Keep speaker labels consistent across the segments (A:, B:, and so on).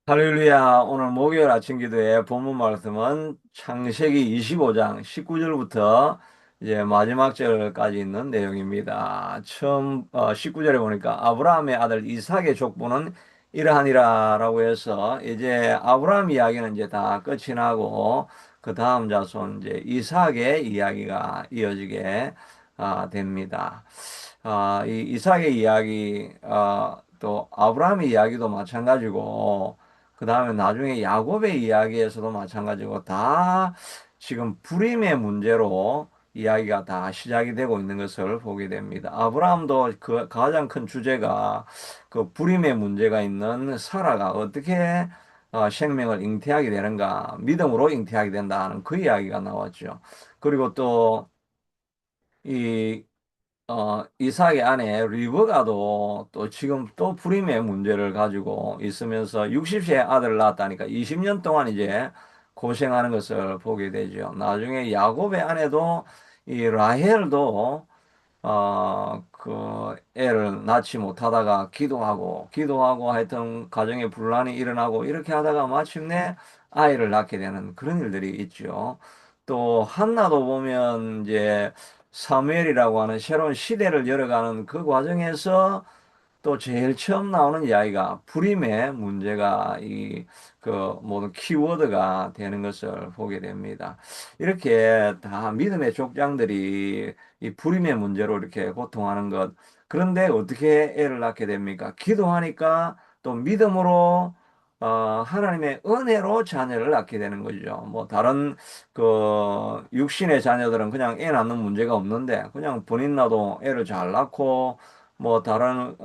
A: 할렐루야. 오늘 목요일 아침 기도의 본문 말씀은 창세기 25장 19절부터 이제 마지막 절까지 있는 내용입니다. 처음 19절에 보니까 아브라함의 아들 이삭의 족보는 이러하니라라고 해서 이제 아브라함 이야기는 이제 다 끝이 나고 그 다음 자손 이제 이삭의 이야기가 이어지게 됩니다. 이 이삭의 이야기 또 아브라함의 이야기도 마찬가지고 그 다음에 나중에 야곱의 이야기에서도 마찬가지고 다 지금 불임의 문제로 이야기가 다 시작이 되고 있는 것을 보게 됩니다. 아브라함도 그 가장 큰 주제가 그 불임의 문제가 있는 사라가 어떻게 생명을 잉태하게 되는가, 믿음으로 잉태하게 된다 하는 그 이야기가 나왔죠. 그리고 또 이 이삭의 아내 리브가도 또 지금 또 불임의 문제를 가지고 있으면서 60세에 아들을 낳았다니까 20년 동안 이제 고생하는 것을 보게 되죠. 나중에 야곱의 아내도 이 라헬도 그 애를 낳지 못하다가 기도하고 하여튼 가정에 분란이 일어나고 이렇게 하다가 마침내 아이를 낳게 되는 그런 일들이 있죠. 또 한나도 보면 이제 사무엘이라고 하는 새로운 시대를 열어가는 그 과정에서 또 제일 처음 나오는 이야기가 불임의 문제가 그 모든 키워드가 되는 것을 보게 됩니다. 이렇게 다 믿음의 족장들이 이 불임의 문제로 이렇게 고통하는 것. 그런데 어떻게 애를 낳게 됩니까? 기도하니까 또 믿음으로 하나님의 은혜로 자녀를 낳게 되는 거죠. 뭐 다른 그 육신의 자녀들은 그냥 애 낳는 문제가 없는데 그냥 본인 나도 애를 잘 낳고 뭐 다른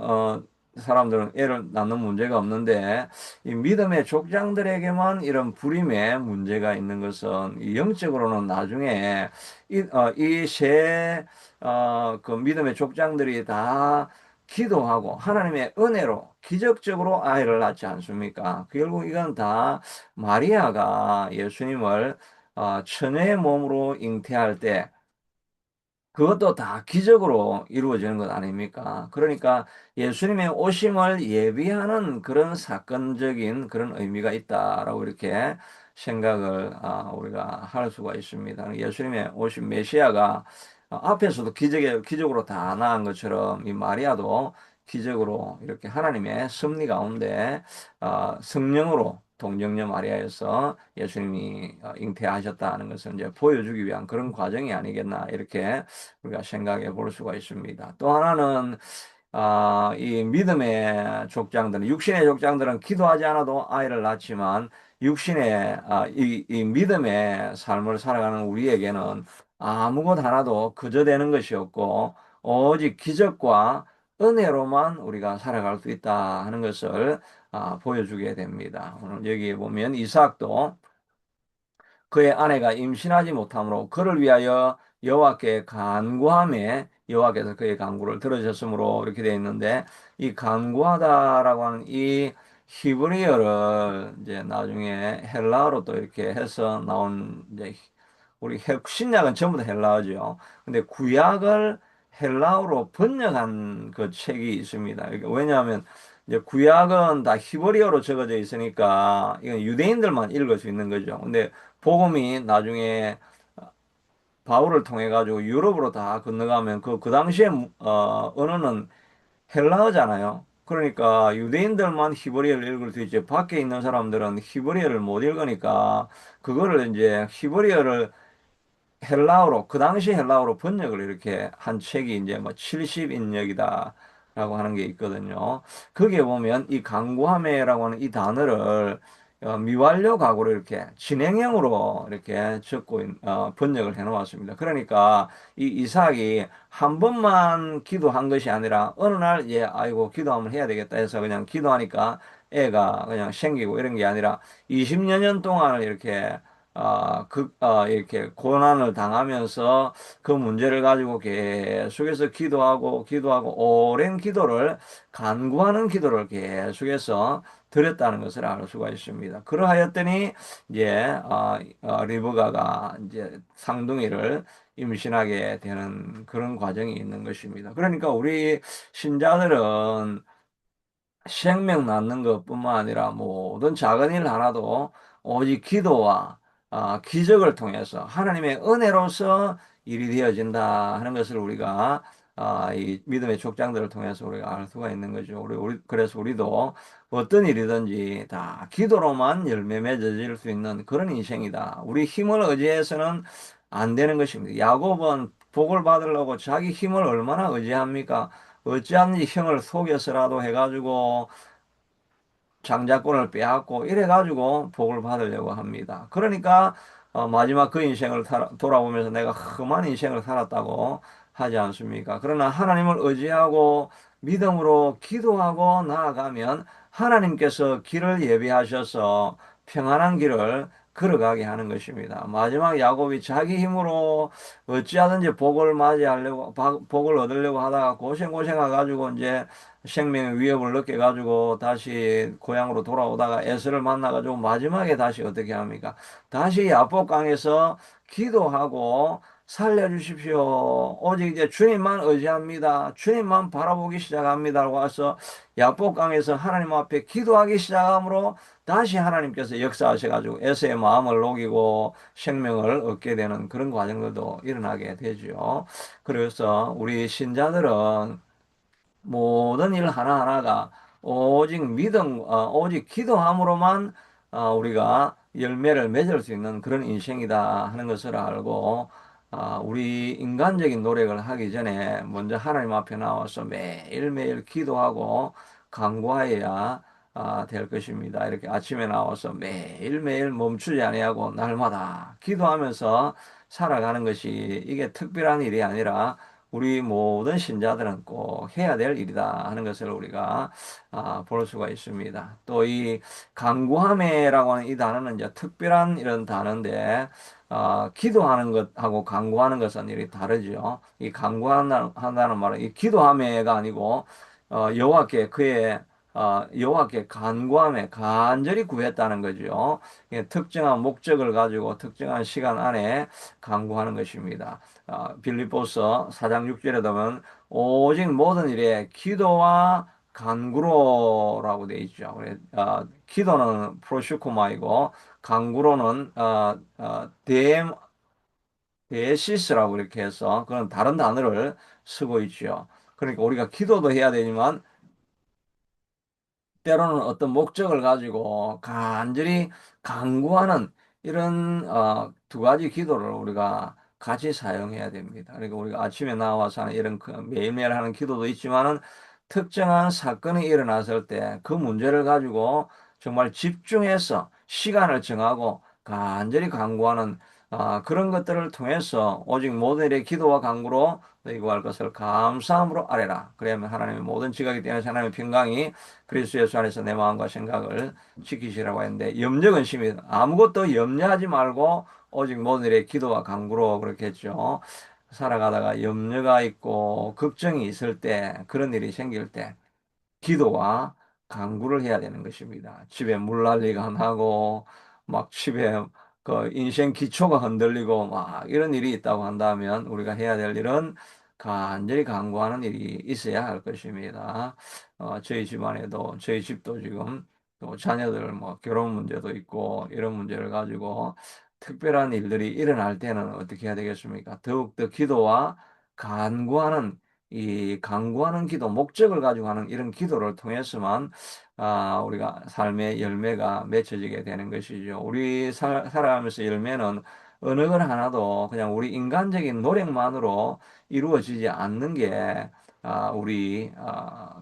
A: 사람들은 애를 낳는 문제가 없는데 이 믿음의 족장들에게만 이런 불임의 문제가 있는 것은 이 영적으로는 나중에 이세 그 믿음의 족장들이 다 기도하고 하나님의 은혜로 기적적으로 아이를 낳지 않습니까? 결국 이건 다 마리아가 예수님을 처녀의 몸으로 잉태할 때 그것도 다 기적으로 이루어지는 것 아닙니까? 그러니까 예수님의 오심을 예비하는 그런 사건적인 그런 의미가 있다라고 이렇게 생각을 우리가 할 수가 있습니다. 예수님의 오심 메시아가 앞에서도 기적으로 다 나은 것처럼 이 마리아도 기적으로 이렇게 하나님의 섭리 가운데 성령으로 동정녀 마리아에서 예수님이 잉태하셨다는 것을 이제 보여주기 위한 그런 과정이 아니겠나 이렇게 우리가 생각해 볼 수가 있습니다. 또 하나는 이 믿음의 족장들은 육신의 족장들은 기도하지 않아도 아이를 낳지만 육신의 이 믿음의 삶을 살아가는 우리에게는 아무것 하나도 그저 되는 것이 없고 오직 기적과 은혜로만 우리가 살아갈 수 있다 하는 것을 보여주게 됩니다. 오늘 여기에 보면 이삭도 그의 아내가 임신하지 못하므로 그를 위하여 여호와께 간구하매 여호와께서 그의 간구를 들으셨으므로 이렇게 되어 있는데 이 간구하다라고 하는 이 히브리어를 이제 나중에 헬라어로 또 이렇게 해서 나온 이제 우리 신약은 전부 다 헬라어죠. 근데 구약을 헬라어로 번역한 그 책이 있습니다. 왜냐하면 이제 구약은 다 히브리어로 적어져 있으니까 이건 유대인들만 읽을 수 있는 거죠. 근데 복음이 나중에 바울을 통해 가지고 유럽으로 다 건너가면 그 당시에 언어는 헬라어잖아요. 그러니까 유대인들만 히브리어를 읽을 수 있지 밖에 있는 사람들은 히브리어를 못 읽으니까 그거를 이제 히브리어를 헬라어로 그 당시 헬라어로 번역을 이렇게 한 책이 이제 뭐 70인역이다라고 하는 게 있거든요. 거기에 보면 이 강구하메라고 하는 이 단어를 미완료 가구로 이렇게 진행형으로 이렇게 번역을 해 놓았습니다. 그러니까 이 이삭이 한 번만 기도한 것이 아니라 어느 날 아이고 기도 한번 해야 되겠다 해서 그냥 기도하니까 애가 그냥 생기고 이런 게 아니라 20여 년 동안 이렇게 이렇게 고난을 당하면서 그 문제를 가지고 계속해서 기도하고 오랜 기도를 간구하는 기도를 계속해서 드렸다는 것을 알 수가 있습니다. 그러하였더니 이제 리브가가 이제 상둥이를 임신하게 되는 그런 과정이 있는 것입니다. 그러니까 우리 신자들은 생명 낳는 것뿐만 아니라 모든 작은 일 하나도 오직 기도와 기적을 통해서 하나님의 은혜로서 일이 되어진다 하는 것을 우리가 이 믿음의 족장들을 통해서 우리가 알 수가 있는 거죠. 그래서 우리도 어떤 일이든지 다 기도로만 열매 맺어질 수 있는 그런 인생이다. 우리 힘을 의지해서는 안 되는 것입니다. 야곱은 복을 받으려고 자기 힘을 얼마나 의지합니까? 어찌하든지 형을 속여서라도 해가지고 장자권을 빼앗고 이래가지고 복을 받으려고 합니다. 그러니까 마지막 그 인생을 돌아보면서 내가 험한 인생을 살았다고 하지 않습니까? 그러나 하나님을 의지하고 믿음으로 기도하고 나아가면 하나님께서 길을 예비하셔서 평안한 길을 걸어가게 하는 것입니다. 마지막 야곱이 자기 힘으로 어찌하든지 복을 맞이하려고, 복을 얻으려고 하다가 고생해가지고 이제 생명의 위협을 느껴가지고 다시 고향으로 돌아오다가 에서를 만나가지고 마지막에 다시 어떻게 합니까? 다시 야복강에서 기도하고 살려주십시오. 오직 이제 주님만 의지합니다. 주님만 바라보기 시작합니다라고 해서 야복강에서 하나님 앞에 기도하기 시작하므로 다시 하나님께서 역사하셔가지고 에서의 마음을 녹이고 생명을 얻게 되는 그런 과정들도 일어나게 되죠. 그래서 우리 신자들은 모든 일 하나하나가 오직 오직 기도함으로만 우리가 열매를 맺을 수 있는 그런 인생이다 하는 것을 알고, 우리 인간적인 노력을 하기 전에 먼저 하나님 앞에 나와서 매일매일 기도하고 간구하여야 될 것입니다. 이렇게 아침에 나와서 매일매일 멈추지 아니하고 날마다 기도하면서 살아가는 것이 이게 특별한 일이 아니라 우리 모든 신자들은 꼭 해야 될 일이다 하는 것을 우리가 볼 수가 있습니다. 또 이 간구함이라고 하는 이 단어는 이제 특별한 이런 단어인데, 기도하는 것하고 간구하는 것은 일이 다르죠. 이 간구한다는 말은 이 기도함에가 아니고 여호와께 여호와께 간구함에 간절히 구했다는 거죠. 특정한 목적을 가지고 특정한 시간 안에 간구하는 것입니다. 빌립보서 4장 6절에 보면 오직 모든 일에 기도와 간구로라고 되어 있죠. 기도는 프로슈코마이고 간구로는 데시스라고 이렇게 해서 그런 다른 단어를 쓰고 있죠. 그러니까 우리가 기도도 해야 되지만 때로는 어떤 목적을 가지고 간절히 간구하는 이런 두 가지 기도를 우리가 같이 사용해야 됩니다. 그러니까 우리가 아침에 나와서 하는 이런 매일매일 하는 기도도 있지만은 특정한 사건이 일어났을 때 그 문제를 가지고 정말 집중해서 시간을 정하고 간절히 간구하는 그런 것들을 통해서 오직 모든 일의 기도와 간구로 너희 구할 것을 감사함으로 아뢰라. 그러면 하나님의 모든 지각이 되는 하나님의 평강이 그리스도 예수 안에서 내 마음과 생각을 지키시라고 했는데, 염려근심이 아무것도 염려하지 말고 오직 모든 일에 기도와 간구로 그렇게 했죠. 살아가다가 염려가 있고 걱정이 있을 때, 그런 일이 생길 때 기도와 간구를 해야 되는 것입니다. 집에 물난리가 나고 막 집에 그 인생 기초가 흔들리고 막 이런 일이 있다고 한다면 우리가 해야 될 일은 간절히 간구하는 일이 있어야 할 것입니다. 저희 집안에도 저희 집도 지금 또 자녀들 뭐 결혼 문제도 있고 이런 문제를 가지고 특별한 일들이 일어날 때는 어떻게 해야 되겠습니까? 더욱더 기도와 간구하는 이 간구하는 기도, 목적을 가지고 하는 이런 기도를 통해서만 우리가 삶의 열매가 맺혀지게 되는 것이죠. 우리 살아가면서 열매는 어느 것 하나도 그냥 우리 인간적인 노력만으로 이루어지지 않는 게 우리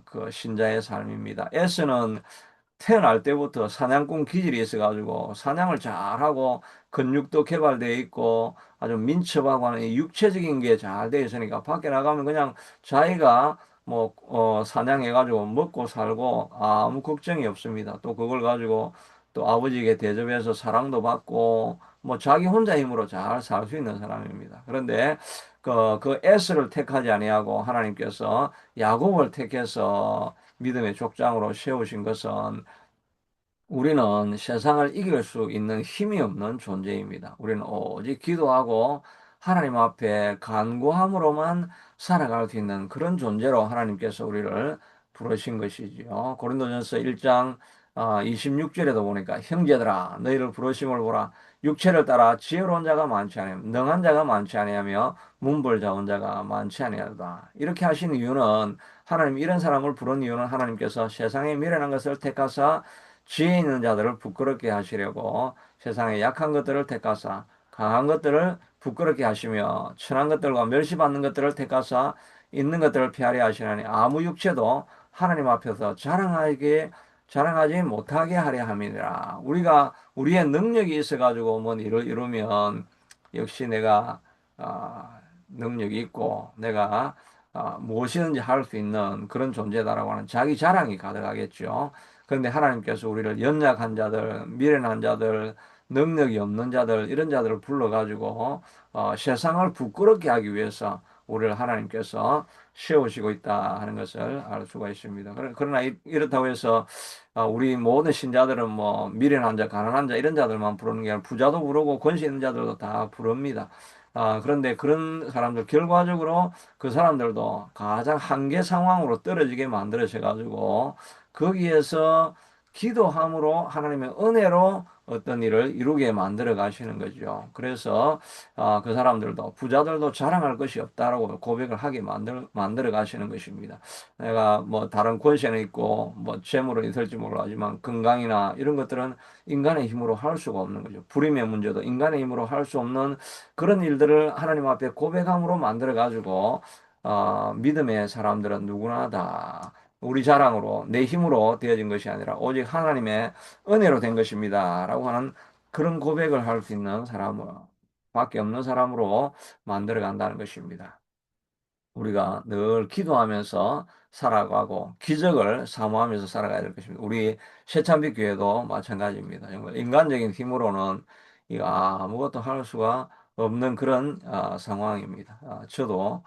A: 그 신자의 삶입니다. 에스는 태어날 때부터 사냥꾼 기질이 있어가지고 사냥을 잘하고 근육도 개발되어 있고 아주 민첩하고 하는 이 육체적인 게 잘 되어 있으니까 밖에 나가면 그냥 자기가 뭐 사냥해가지고 먹고 살고 아무 걱정이 없습니다. 또 그걸 가지고 또 아버지에게 대접해서 사랑도 받고 뭐 자기 혼자 힘으로 잘 살 수 있는 사람입니다. 그런데 그 에스를 택하지 아니하고 하나님께서 야곱을 택해서 믿음의 족장으로 세우신 것은 우리는 세상을 이길 수 있는 힘이 없는 존재입니다. 우리는 오직 기도하고 하나님 앞에 간구함으로만 살아갈 수 있는 그런 존재로 하나님께서 우리를 부르신 것이지요. 고린도전서 1장 26절에도 보니까 형제들아 너희를 부르심을 보라. 육체를 따라 지혜로운 자가 많지 아니하며 능한 자가 많지 아니하며 문벌자온 자가 많지 아니하다. 이렇게 하신 이유는 하나님 이런 사람을 부른 이유는 하나님께서 세상에 미련한 것을 택하사 지혜 있는 자들을 부끄럽게 하시려고 세상에 약한 것들을 택하사 강한 것들을 부끄럽게 하시며 천한 것들과 멸시받는 것들을 택하사 있는 것들을 피하려 하시나니 아무 육체도 하나님 앞에서 자랑하지 못하게 하려 함이니라. 우리가 우리의 능력이 있어가지고 뭐 일을 이루면 역시 내가 능력이 있고 내가 무엇이든지 할 수 있는 그런 존재다라고 하는 자기 자랑이 가득하겠죠. 그런데 하나님께서 우리를 연약한 자들, 미련한 자들, 능력이 없는 자들 이런 자들을 불러가지고 세상을 부끄럽게 하기 위해서 우리를 하나님께서 세우시고 있다 하는 것을 알 수가 있습니다. 그러나 이렇다고 해서 우리 모든 신자들은 뭐 미련한 자, 가난한 자 이런 자들만 부르는 게 아니라 부자도 부르고 권세 있는 자들도 다 부릅니다. 그런데 그런 사람들 결과적으로 그 사람들도 가장 한계 상황으로 떨어지게 만들어져 가지고 거기에서 기도함으로 하나님의 은혜로 어떤 일을 이루게 만들어 가시는 거죠. 그래서 그 사람들도 부자들도 자랑할 것이 없다라고 고백을 하게 만들어 가시는 것입니다. 내가 뭐 다른 권세는 있고 뭐 재물은 있을지 모르지만 건강이나 이런 것들은 인간의 힘으로 할 수가 없는 거죠. 불임의 문제도 인간의 힘으로 할 수 없는 그런 일들을 하나님 앞에 고백함으로 만들어 가지고 믿음의 사람들은 누구나 다 우리 자랑으로 내 힘으로 되어진 것이 아니라 오직 하나님의 은혜로 된 것입니다라고 하는 그런 고백을 할 수 있는 사람으로 밖에 없는 사람으로 만들어 간다는 것입니다. 우리가 늘 기도하면서 살아가고 기적을 사모하면서 살아가야 될 것입니다. 우리 새참빛 교회도 마찬가지입니다. 정말 인간적인 힘으로는 이 아무것도 할 수가 없는 그런 상황입니다. 저도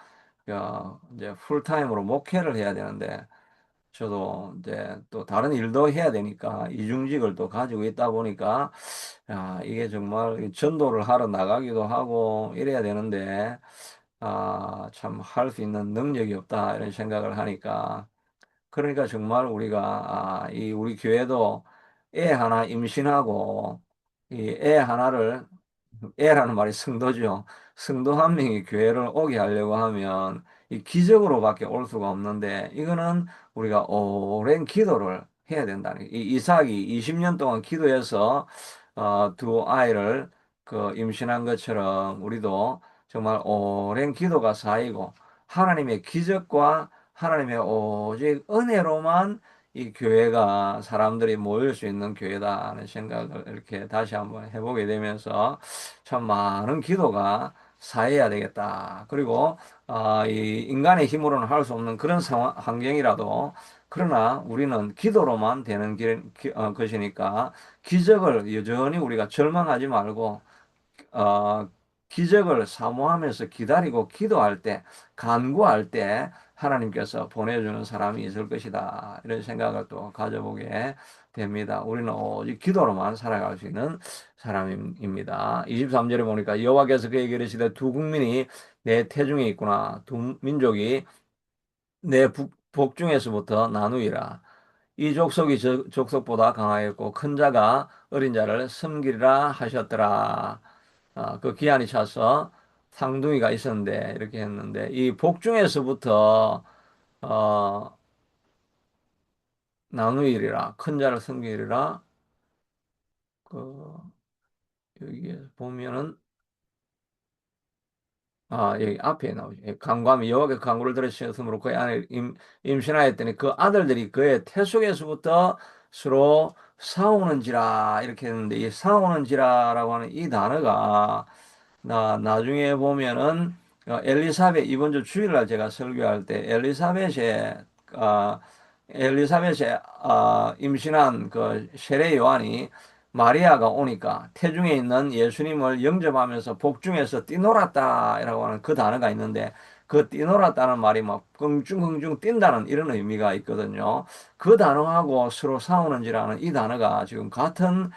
A: 이제 풀타임으로 목회를 해야 되는데 저도 이제 또 다른 일도 해야 되니까 이중직을 또 가지고 있다 보니까 이게 정말 전도를 하러 나가기도 하고 이래야 되는데 참 할 수 있는 능력이 없다 이런 생각을 하니까 그러니까 정말 우리가 이 우리 교회도 애 하나 임신하고 이 애 하나를 애라는 말이 성도죠. 성도 한 명이 교회를 오게 하려고 하면 이 기적으로밖에 올 수가 없는데 이거는 우리가 오랜 기도를 해야 된다는 이 이삭이 20년 동안 기도해서 두 아이를 그 임신한 것처럼 우리도 정말 오랜 기도가 쌓이고 하나님의 기적과 하나님의 오직 은혜로만 이 교회가 사람들이 모일 수 있는 교회다 하는 생각을 이렇게 다시 한번 해보게 되면서 참 많은 기도가 쌓여야 되겠다. 그리고 이 인간의 힘으로는 할 수 없는 그런 상황, 환경이라도 그러나 우리는 기도로만 되는 것이니까 기적을 여전히 우리가 절망하지 말고 어, 기적을 사모하면서 기다리고 기도할 때, 간구할 때 하나님께서 보내주는 사람이 있을 것이다. 이런 생각을 또 가져보게 됩니다. 우리는 오직 기도로만 살아갈 수 있는 사람입니다. 23절에 보니까 여호와께서 그에게 이르시되 두 국민이 내 태중에 있구나. 두 민족이 내 복중에서부터 나누이라. 이 족속이 저 족속보다 강하였고 큰 자가 어린 자를 섬기리라 하셨더라. 그 기한이 차서 상둥이가 있었는데 이렇게 했는데 이 복중에서부터 어, 나누이리라 큰 자를 섬기리라 그 여기에 보면은 여기 앞에 나오죠. 강구하며 여호와께 강구를 들으셨으므로 그의 아내를 임신하였더니 그 아들들이 그의 태속에서부터 서로 싸우는지라 이렇게 했는데 이 싸우는지라라고 하는 이 단어가 나중에 보면은 엘리사벳 이번 주 주일날 제가 설교할 때 아, 엘리사벳의 임신한 그 세례 요한이 마리아가 오니까 태중에 있는 예수님을 영접하면서 복중에서 뛰놀았다라고 하는 그 단어가 있는데 그 뛰놀았다는 말이 막 긍중긍중 뛴다는 이런 의미가 있거든요. 그 단어하고 서로 싸우는지라는 이 단어가 지금 같은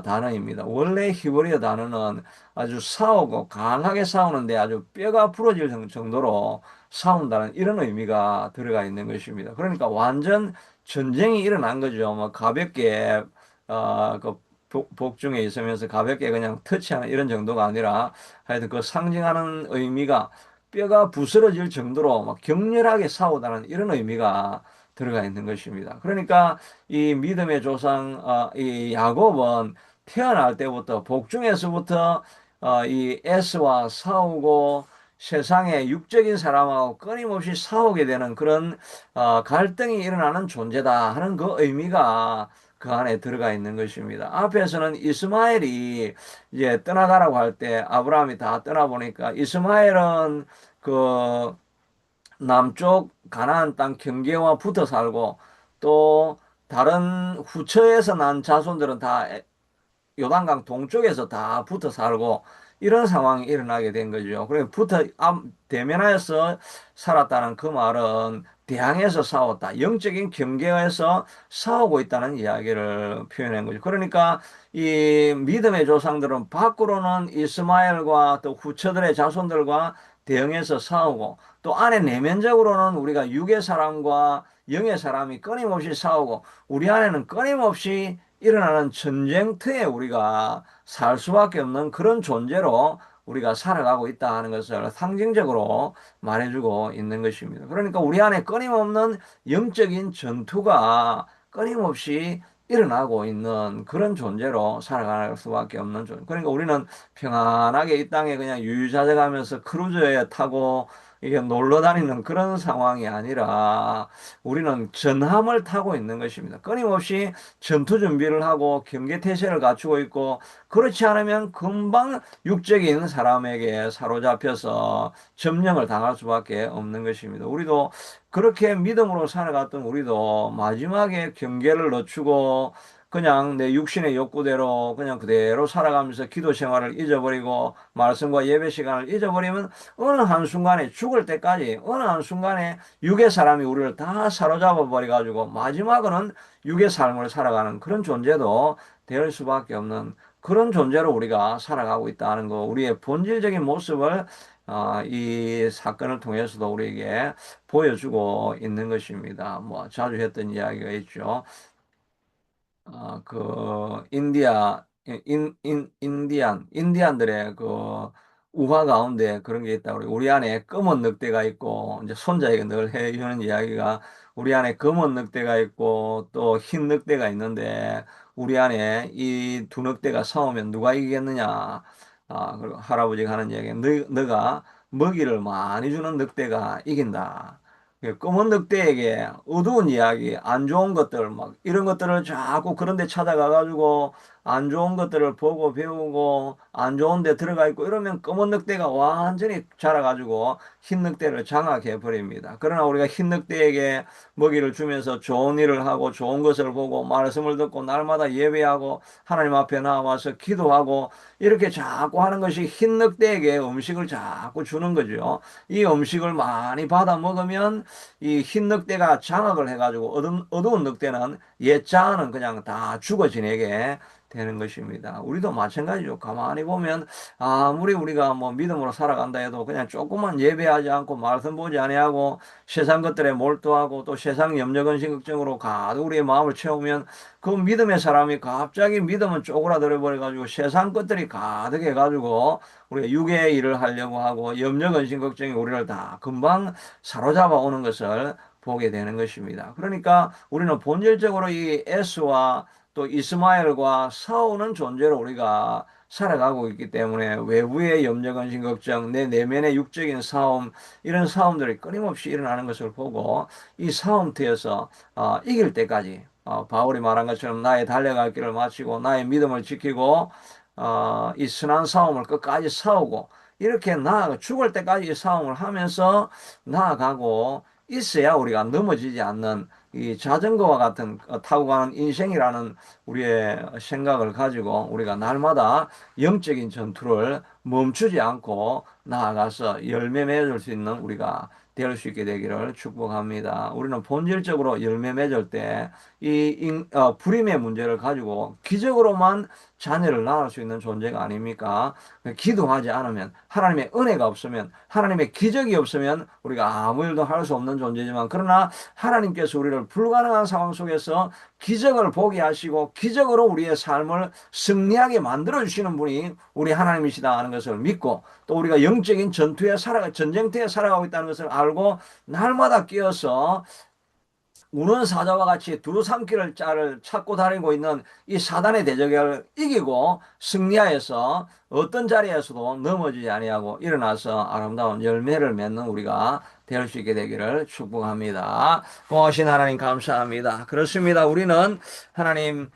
A: 단어입니다. 원래 히브리어 단어는 아주 싸우고 강하게 싸우는데 아주 뼈가 부러질 정도로 싸운다는 이런 의미가 들어가 있는 것입니다. 그러니까 완전 전쟁이 일어난 거죠. 뭐 가볍게 그 복중에 있으면서 가볍게 그냥 터치하는 이런 정도가 아니라 하여튼 그 상징하는 의미가 뼈가 부스러질 정도로 막 격렬하게 싸우다는 이런 의미가 들어가 있는 것입니다. 그러니까 이 믿음의 조상 이 야곱은 태어날 때부터 복중에서부터 이 에스와 싸우고 세상의 육적인 사람하고 끊임없이 싸우게 되는 그런 갈등이 일어나는 존재다 하는 그 의미가 그 안에 들어가 있는 것입니다. 앞에서는 이스마엘이 이제 떠나가라고 할 때 아브라함이 다 떠나보니까 이스마엘은 그 남쪽 가나안 땅 경계와 붙어 살고 또 다른 후처에서 난 자손들은 다 요단강 동쪽에서 다 붙어 살고 이런 상황이 일어나게 된 거죠. 그러니까 대면하여서 살았다는 그 말은 대항해서 싸웠다. 영적인 경계에서 싸우고 있다는 이야기를 표현한 거죠. 그러니까 이 믿음의 조상들은 밖으로는 이스마엘과 또 후처들의 자손들과 대응해서 싸우고 또 안에 내면적으로는 우리가 육의 사람과 영의 사람이 끊임없이 싸우고 우리 안에는 끊임없이 일어나는 전쟁터에 우리가 살 수밖에 없는 그런 존재로 우리가 살아가고 있다 하는 것을 상징적으로 말해주고 있는 것입니다. 그러니까 우리 안에 끊임없는 영적인 전투가 끊임없이 일어나고 있는 그런 존재로 살아갈 수밖에 없는 존재. 그러니까 우리는 평안하게 이 땅에 그냥 유유자적하면서 크루즈에 타고 이게 놀러 다니는 그런 상황이 아니라 우리는 전함을 타고 있는 것입니다. 끊임없이 전투 준비를 하고 경계태세를 갖추고 있고 그렇지 않으면 금방 육적인 사람에게 사로잡혀서 점령을 당할 수밖에 없는 것입니다. 우리도 그렇게 믿음으로 살아갔던 우리도 마지막에 경계를 늦추고 그냥 내 육신의 욕구대로 그냥 그대로 살아가면서 기도 생활을 잊어버리고 말씀과 예배 시간을 잊어버리면 어느 한순간에 죽을 때까지 어느 한순간에 육의 사람이 우리를 다 사로잡아 버려가지고 마지막은 육의 삶을 살아가는 그런 존재도 될 수밖에 없는 그런 존재로 우리가 살아가고 있다는 거, 우리의 본질적인 모습을 이 사건을 통해서도 우리에게 보여주고 있는 것입니다. 뭐 자주 했던 이야기가 있죠. 인디안들의 그 우화 가운데 그런 게 있다고. 우리 안에 검은 늑대가 있고, 이제 손자에게 늘 해주는 이야기가 우리 안에 검은 늑대가 있고, 또 흰 늑대가 있는데, 우리 안에 이 두 늑대가 싸우면 누가 이기겠느냐. 그리고 할아버지가 하는 이야기, 너가 먹이를 많이 주는 늑대가 이긴다. 검은 늑대에게 어두운 이야기, 안 좋은 것들, 막 이런 것들을 자꾸 그런 데 찾아가가지고 안 좋은 것들을 보고 배우고 안 좋은 데 들어가 있고 이러면 검은 늑대가 완전히 자라가지고 흰 늑대를 장악해 버립니다. 그러나 우리가 흰 늑대에게 먹이를 주면서 좋은 일을 하고 좋은 것을 보고 말씀을 듣고 날마다 예배하고 하나님 앞에 나와서 기도하고 이렇게 자꾸 하는 것이 흰 늑대에게 음식을 자꾸 주는 거죠. 이 음식을 많이 받아 먹으면 이 흰 늑대가 장악을 해가지고 어두운 늑대는 옛자는 그냥 다 죽어 지내게 되는 것입니다. 우리도 마찬가지죠. 가만히 보면 아무리 우리가 뭐 믿음으로 살아간다 해도 그냥 조금만 예배하지 않고 말씀 보지 아니하고 세상 것들에 몰두하고 또 세상 염려 근심 걱정으로 가득 우리의 마음을 채우면 그 믿음의 사람이 갑자기 믿음은 쪼그라들어 버려 가지고 세상 것들이 가득해 가지고 우리가 육의 일을 하려고 하고 염려 근심 걱정이 우리를 다 금방 사로잡아 오는 것을 보게 되는 것입니다. 그러니까 우리는 본질적으로 이 에스와 또 이스마엘과 싸우는 존재로 우리가 살아가고 있기 때문에 외부의 염려, 근심, 걱정, 내 내면의 육적인 싸움, 이런 싸움들이 끊임없이 일어나는 것을 보고 이 싸움터에서 이길 때까지 바울이 말한 것처럼 나의 달려갈 길을 마치고 나의 믿음을 지키고 이 선한 싸움을 끝까지 싸우고 이렇게 나아가 죽을 때까지 이 싸움을 하면서 나아가고 있어야 우리가 넘어지지 않는 이 자전거와 같은 타고 가는 인생이라는 우리의 생각을 가지고 우리가 날마다 영적인 전투를 멈추지 않고 나아가서 열매 맺을 수 있는 우리가 될 수 있게 되기를 축복합니다. 우리는 본질적으로 열매 맺을 때 불임의 문제를 가지고 기적으로만 자녀를 낳을 수 있는 존재가 아닙니까? 기도하지 않으면, 하나님의 은혜가 없으면, 하나님의 기적이 없으면 우리가 아무 일도 할 수 없는 존재지만, 그러나 하나님께서 우리를 불가능한 상황 속에서 기적을 보게 하시고 기적으로 우리의 삶을 승리하게 만들어 주시는 분이 우리 하나님이시다 하는 것을 믿고, 또 우리가 영적인 전쟁터에 살아가고 있다는 것을 알고 날마다 끼어서 우는 사자와 같이 두루삼키를 자를 찾고 다니고 있는 이 사단의 대적을 이기고 승리하여서 어떤 자리에서도 넘어지지 아니하고 일어나서 아름다운 열매를 맺는 우리가 될 수 있게 되기를 축복합니다. 고마우신 하나님 감사합니다. 그렇습니다. 우리는 하나님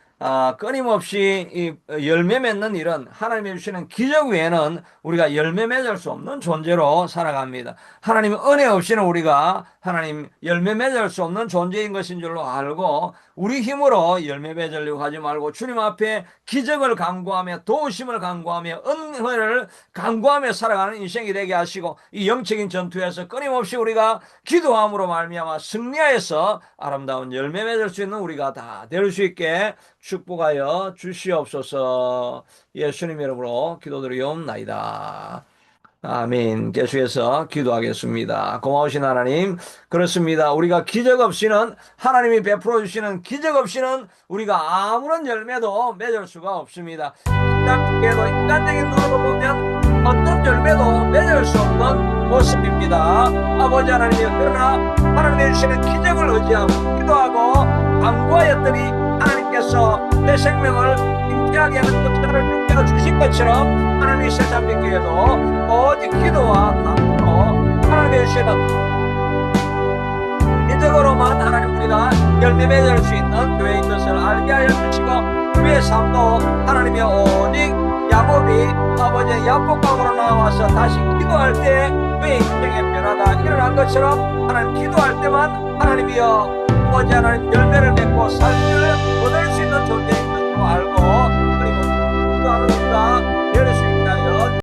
A: 끊임없이 이 열매 맺는 일은 하나님이 주시는 기적 외에는 우리가 열매 맺을 수 없는 존재로 살아갑니다. 하나님의 은혜 없이는 우리가 하나님 열매 맺을 수 없는 존재인 것인 줄로 알고 우리 힘으로 열매 맺으려고 하지 말고 주님 앞에 기적을 간구하며 도우심을 간구하며 은혜를 간구하며 살아가는 인생이 되게 하시고 이 영적인 전투에서 끊임없이 우리가 기도함으로 말미암아 승리하여서 아름다운 열매 맺을 수 있는 우리가 다 될 수 있게 축복하여 주시옵소서. 예수님 이름으로 기도드리옵나이다. 아멘. 계속해서 기도하겠습니다. 고마우신 하나님, 그렇습니다. 우리가 기적 없이는, 하나님이 베풀어 주시는 기적 없이는 우리가 아무런 열매도 맺을 수가 없습니다. 인간적인 눈으로 보면 어떤 열매도 맺을 수 없는 모습입니다. 아버지 하나님, 그러나 하나님이 주시는 기적을 의지하고 기도하고 간구하였더니 하나님께서 내 생명을 잉태하게 하는 것처럼 주신 것처럼 하나님이 세상 믿기에도 오직 기도와 간구로 하나님의 주시는 기적으로만 하나님 우리가 열매 맺을 수 있는 교회인 것을 알게 하여 주시고 교회의 삶도 하나님이 오직 야곱이 아버지의 야곱강으로 나와서 다시 기도할 때 교회의 인생의 변화가 일어난 것처럼 하나님 기도할 때만 하나님이여 아버지 하나님 열매를 맺고 삶을 얻을 수 있는